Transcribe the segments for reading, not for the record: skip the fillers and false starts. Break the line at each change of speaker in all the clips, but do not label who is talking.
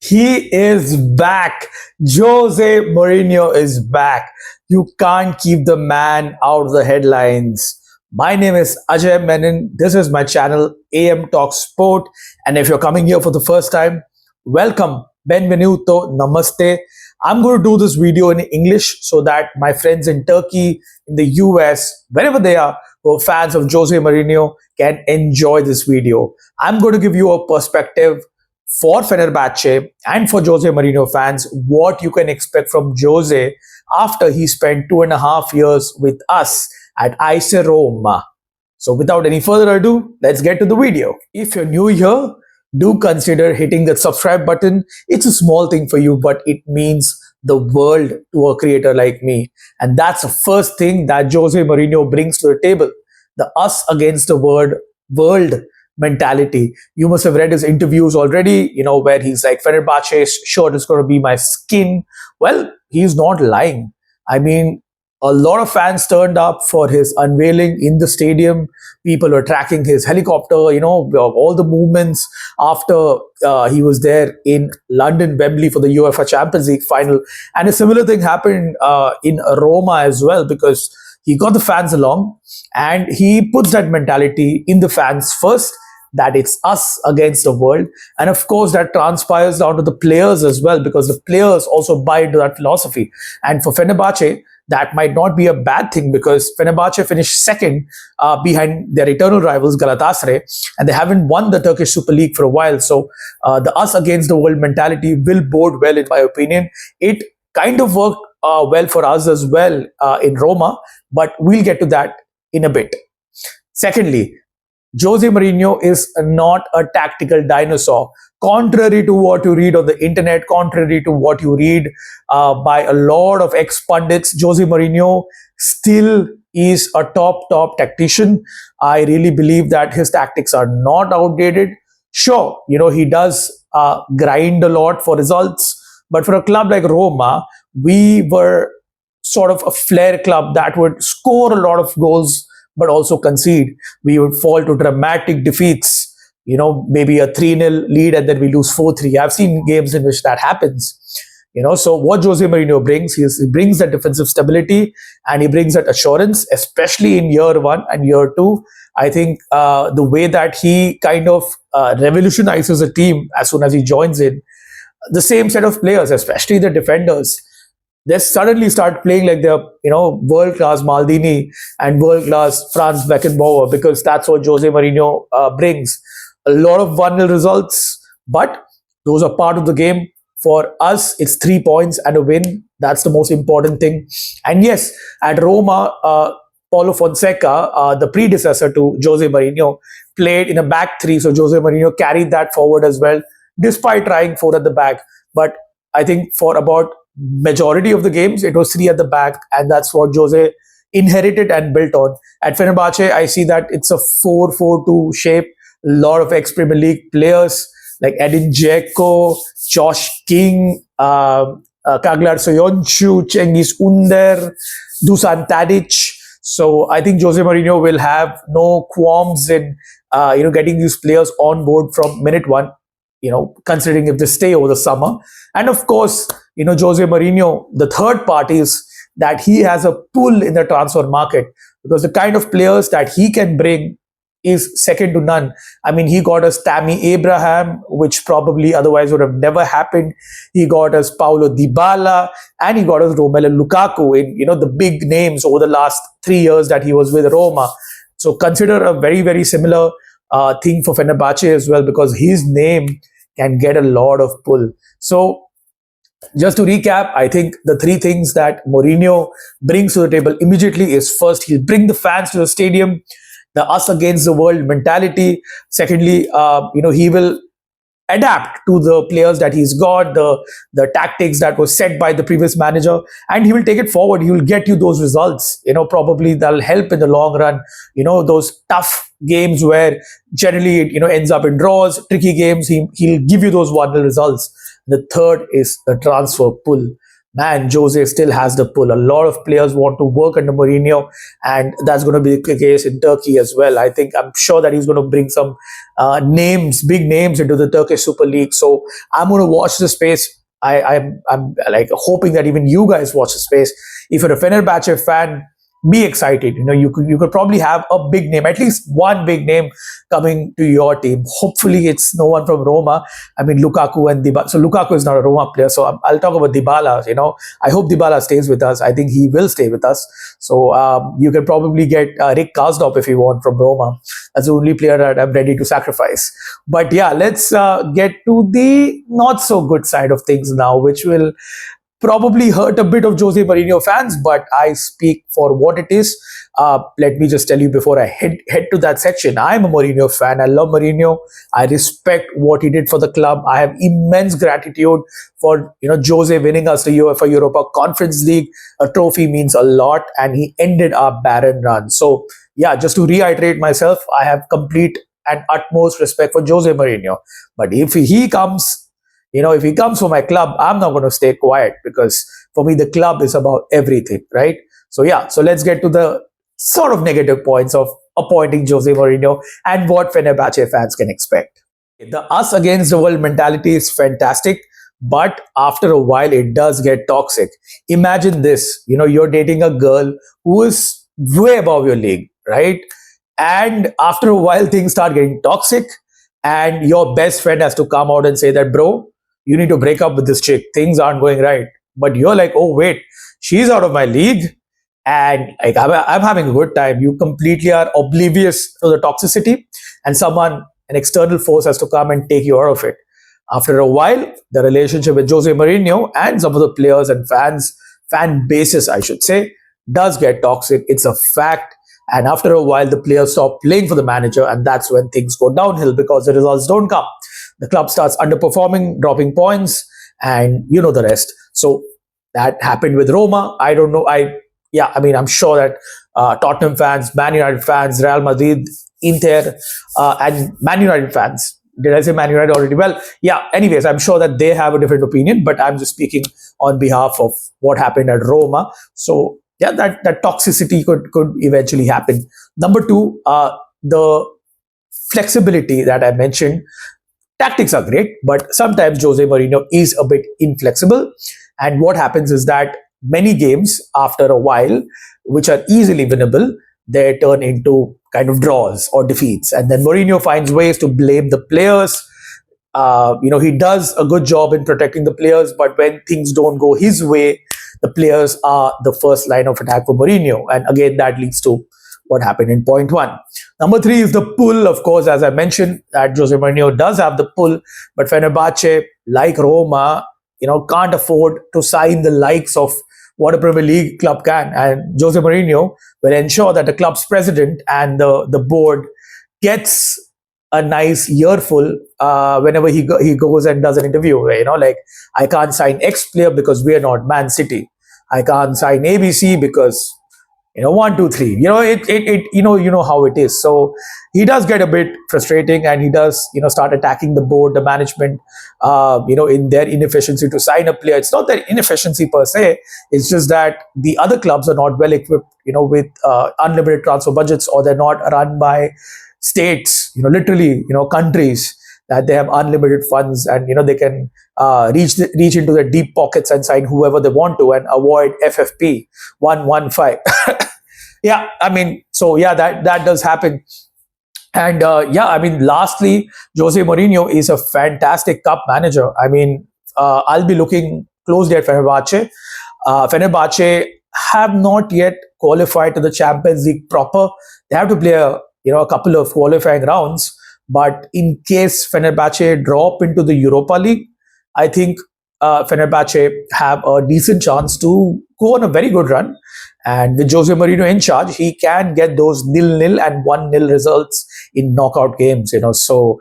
He is back. Jose Mourinho is back. You can't keep the man out of the headlines. My name is Ajay Menon. This is my channel, AM Talk Sport. And if you're coming here for the first time, welcome. Benvenuto. Namaste. I'm going to do this video in English so that my friends in Turkey, in the US, wherever they are, who are fans of Jose Mourinho, can enjoy this video. I'm going to give you a perspective for Fenerbahce and for Jose Mourinho fans, what you can expect from Jose after he spent 2.5 years with us at ICE Roma. So without any further ado, let's get to the video. If you're new here, do consider hitting the subscribe button. It's a small thing for you, but it means the world to a creator like me. And that's the first thing that Jose Mourinho brings to the table. The us against the world mentality. You must have read his interviews already, where he's like, Fenerbahce's shirt is going to be my skin. Well, he's not lying. I mean, a lot of fans turned up for his unveiling in the stadium. People were tracking his helicopter, all the movements after he was there in London, Wembley for the UEFA Champions League final. And a similar thing happened in Roma as well, because he got the fans along and he puts that mentality in the fans first, that it's us against the world. And of course, that transpires down to the players as well, because the players also buy into that philosophy. And for Fenerbahce, that might not be a bad thing, because Fenerbahce finished second behind their eternal rivals Galatasaray, and they haven't won the Turkish Super League for a while. So the us against the world mentality will bode well, in my opinion. It kind of worked well for us as well in Roma, but we'll get to that in a bit. Secondly, Jose Mourinho is not a tactical dinosaur. Contrary to what you read on the internet, contrary to what you read by a lot of ex-pundits, Jose Mourinho still is a top tactician. I really believe that his tactics are not outdated. Sure, he does grind a lot for results, but for a club like Roma, we were sort of a flair club that would score a lot of goals but also concede. We would fall to dramatic defeats, maybe a 3-0 lead and then we lose 4-3. I've seen games in which that happens. So what Jose Mourinho brings, he brings that defensive stability and he brings that assurance, especially in year 1 and year 2. I think the way that he kind of revolutionizes a team as soon as he joins in, the same set of players, especially the defenders, they suddenly start playing like they're, world-class Maldini and world-class Franz Beckenbauer, because that's what Jose Mourinho brings. A lot of 1-0 results, but those are part of the game. For us, it's 3 points and a win. That's the most important thing. And yes, at Roma, Paulo Fonseca, the predecessor to Jose Mourinho, played in a back three. So Jose Mourinho carried that forward as well, despite trying 4 at the back. But I think for about majority of the games, it was 3 at the back, and that's what Jose inherited and built on. At Fenerbahce, I see that it's a 4-4-2 shape. A lot of ex-Premier League players like Edin Dzeko, Josh King, Kaglar Soyuncu, Cengiz Under, Dusan Tadic. So I think Jose Mourinho will have no qualms in getting these players on board from minute 1, considering if they stay over the summer. And of course, Jose Mourinho, the third part is that he has a pull in the transfer market, because the kind of players that he can bring is second to none. I mean, he got us Tammy Abraham, which probably otherwise would have never happened. He got us Paulo Dybala, and he got us Romelu Lukaku in, the big names over the last 3 years that he was with Roma. So consider a very, very similar thing for Fenerbahce as well, because his name can get a lot of pull. So just to recap, I think the 3 things that Mourinho brings to the table immediately is, first, he'll bring the fans to the stadium, the us against the world mentality. Secondly, he will adapt to the players that he's got, the tactics that was set by the previous manager, and he will take it forward. He will get you those results. Probably that'll help in the long run. Those tough games where generally it ends up in draws, tricky games, he'll give you those 1-0 results. The third is the transfer pull. man, Jose still has the pull. A lot of players want to work under Mourinho, and that's going to be the case in Turkey as well. I'm sure that he's going to bring some big names into the Turkish Super League. So I'm going to watch the space. I'm like hoping that even you guys watch the space. If you're a Fenerbahce fan, be excited. You could probably have a big name, at least one big name coming to your team. Hopefully, it's no one from Roma. I mean, Lukaku and Dybala. So Lukaku is not a Roma player. So I'll talk about Dybala. I hope Dybala stays with us. I think he will stay with us. So you can probably get Rick Karsdorp if you want from Roma. That's the only player that I'm ready to sacrifice. But yeah, let's get to the not so good side of things now, which will probably hurt a bit of Jose Mourinho fans, but I speak for what it is. Let me just tell you before I head to that section. I'm a Mourinho fan. I love Mourinho. I respect what he did for the club. I have immense gratitude for Jose winning us the UEFA Europa Conference League. A trophy means a lot, and he ended our barren run. So yeah, just to reiterate myself, I have complete and utmost respect for Jose Mourinho. But if he comes for my club, I'm not going to stay quiet, because for me, the club is about everything, right? So yeah, so let's get to the sort of negative points of appointing Jose Mourinho and what Fenerbahce fans can expect. The us against the world mentality is fantastic, but after a while, it does get toxic. Imagine this, you're dating a girl who is way above your league, right? And after a while, things start getting toxic, and your best friend has to come out and say that, bro, you need to break up with this chick. Things aren't going right. But you're like, oh, wait, she's out of my league, and like I'm having a good time. You completely are oblivious to the toxicity, and an external force has to come and take you out of it. After a while, the relationship with Jose Mourinho and some of the players and fan bases, I should say, does get toxic. It's a fact. And after a while, the players stop playing for the manager, and that's when things go downhill because the results don't come. The club starts underperforming, dropping points, and you know the rest. So that happened with Roma. I don't know. I'm sure that Tottenham fans, Man United fans, Real Madrid, Inter, and Man United fans. Did I say Man United already? Well, yeah. Anyways, I'm sure that they have a different opinion, but I'm just speaking on behalf of what happened at Roma. So yeah, that toxicity could eventually happen. Number two, the flexibility that I mentioned. Tactics are great, but sometimes Jose Mourinho is a bit inflexible. And what happens is that many games, after a while, which are easily winnable, they turn into kind of draws or defeats. And then Mourinho finds ways to blame the players. He does a good job in protecting the players, but when things don't go his way, the players are the first line of attack for Mourinho. And again, that leads to what happened in point one. Number three is the pull, of course, as I mentioned, that Jose Mourinho does have the pull, but Fenerbahce, like Roma, can't afford to sign the likes of what a Premier League club can. And Jose Mourinho will ensure that the club's president and the board gets a nice earful whenever he goes and does an interview. Like, I can't sign X player because we are not Man City. I can't sign ABC because 1, 2, 3. You know how it is. So he does get a bit frustrating, and he does start attacking the board, the management, in their inefficiency to sign a player. It's not their inefficiency per se. It's just that the other clubs are not well equipped, with unlimited transfer budgets, or they're not run by states, literally, countries that they have unlimited funds, and they can reach into their deep pockets and sign whoever they want to and avoid FFP 115. Yeah, that does happen. And lastly, Jose Mourinho is a fantastic cup manager. I'll be looking closely at Fenerbahce. Fenerbahce have not yet qualified to the Champions League proper. They have to play a couple of qualifying rounds. But in case Fenerbahce drop into the Europa League, I think Fenerbahce have a decent chance to go on a very good run. And with Jose Mourinho in charge, he can get those 0-0 and 1-0 results in knockout games. So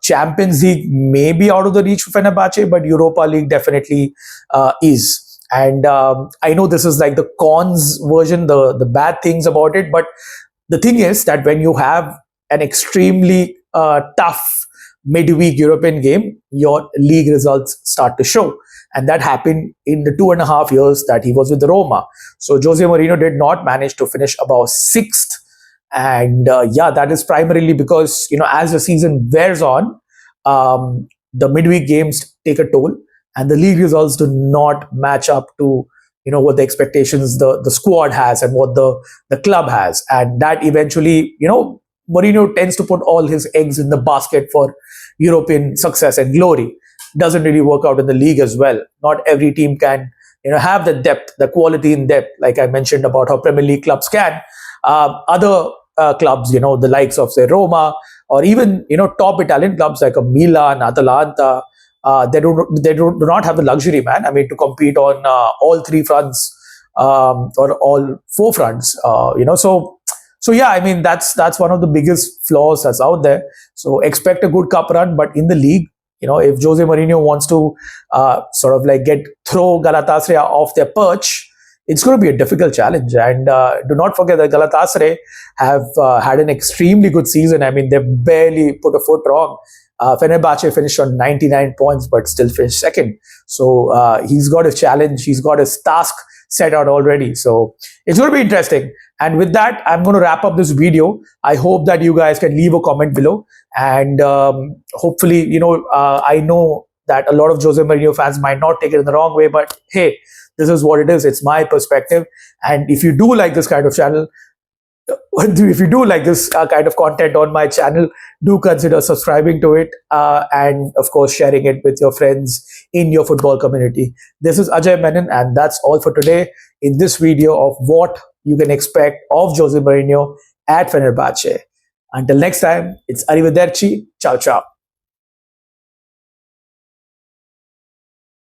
Champions League may be out of the reach for Fenerbahce, but Europa League definitely is. And I know this is like the cons version, the bad things about it. But the thing is that when you have an extremely tough midweek European game, your league results start to show. and that happened in the 2.5 years that he was with the Roma. So Jose Mourinho did not manage to finish above sixth, and yeah, that is primarily because as the season wears on, the midweek games take a toll, and the league results do not match up to what the expectations the squad has and what the club has, and that eventually Mourinho tends to put all his eggs in the basket for European success and glory. Doesn't really work out in the league as well. Not every team can have the depth, the quality in depth, like I mentioned about how Premier League clubs can. Other clubs, the likes of say Roma, or even top Italian clubs like a Milan, Atalanta, they do not have the luxury, man. I mean, to compete on all three fronts, or all four fronts. So yeah, I mean that's one of the biggest flaws that's out there. So expect a good cup run, but in the league, if Jose Mourinho wants to sort of like throw Galatasaray off their perch, it's going to be a difficult challenge. And do not forget that Galatasaray have had an extremely good season. I mean, they barely put a foot wrong. Fenerbahce finished on 99 points, but still finished second. So he's got his challenge. He's got his task set out already. So it's going to be interesting. And with that, I'm going to wrap up this video. I hope that you guys can leave a comment below. And hopefully, I know that a lot of Jose Mourinho fans might not take it in the wrong way, but hey, this is what it is. It's my perspective. And if you do like this kind of channel, if you do like this kind of content on my channel, do consider subscribing to it, and of course sharing it with your friends in your football community. This is Ajay Menon, and that's all for today in this video of what you can expect of Jose Mourinho at Fenerbahce. Until next time, it's Arrivederci. Ciao, ciao.